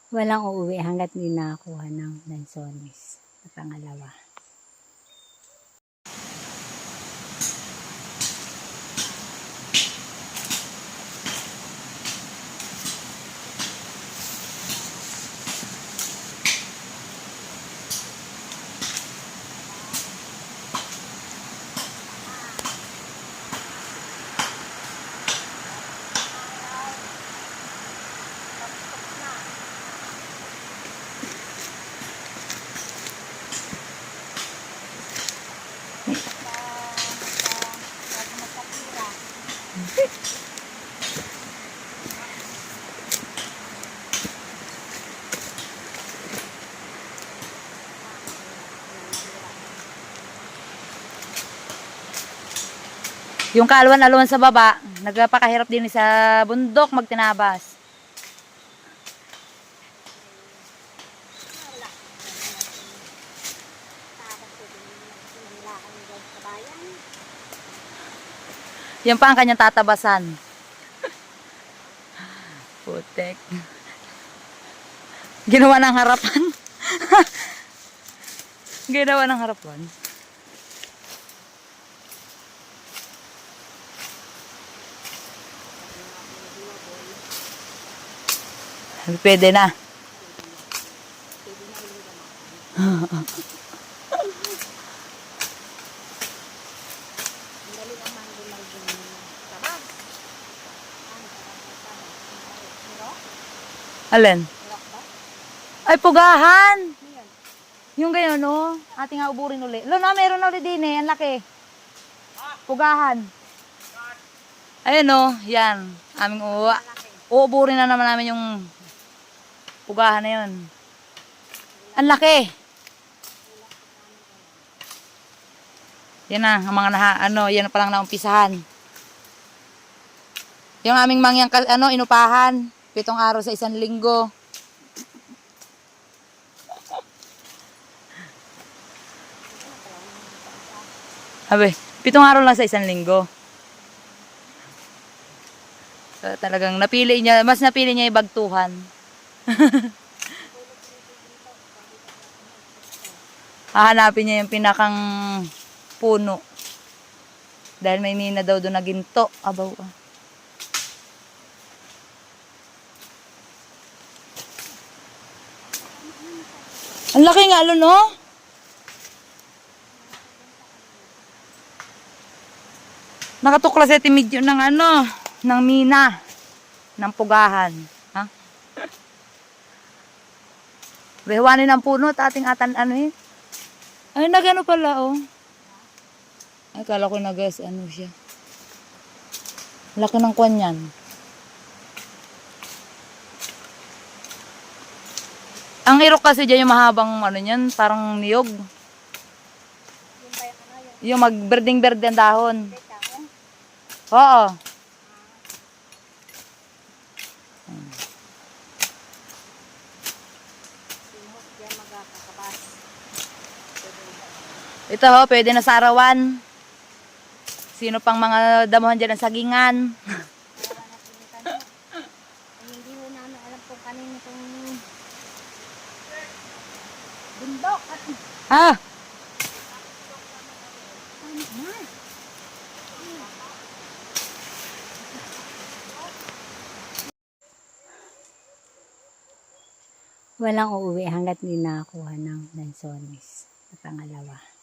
Walang uuwi hanggat hindi nakakuha ng lansones na pangalawa. Yung kaalwan-alwan sa baba, nagpakahirap din sa bundok magtinabas. Yan pa ang kanyang tatabasan. Putek. Ginawa ng harapan. Ginawa ng harapan. Pwede na. Alin? Ay, pugahan! Yung ganyan, no? Ating uburin uli. Lalo, meron na ulit din eh. Ang laki. Pugahan. Ayun, no? Yan. Aming uuburin na naman namin yung pugahan na yun. Ang laki. Yan na. Ang mga yan na palang naumpisahan. Yung aming mangyang, inupahan. 7 araw sa 1 linggo. Abe, 7 araw lang sa 1 linggo. So, talagang napili niya, mas napili niya yung bagtuhan. Hahanapin niya yung pinakang puno. Dahil may mina daw doon na ginto. Abaw ah. Ang laki nga, no? Nakatuklas ito medyo ng ng mina. Ng pugahan. Ha? Behuwanin ang puno at ating eh. Ay, nagano pala, oh. Ay, kala ko siya. Laki ng kwan yan. Ang irok kasi dyan yung mahabang niyan, parang niyog. Yung magberding-berde ang dahon. Oo. Ito ho, pwede na sa arawan. Sino pang mga damuhan dyan ng sagingan? Hindi ho namin alam kung kanino itong bundok. Ah! Walang uuwi hanggat hindi nakakuha ng lansones na pangalawa.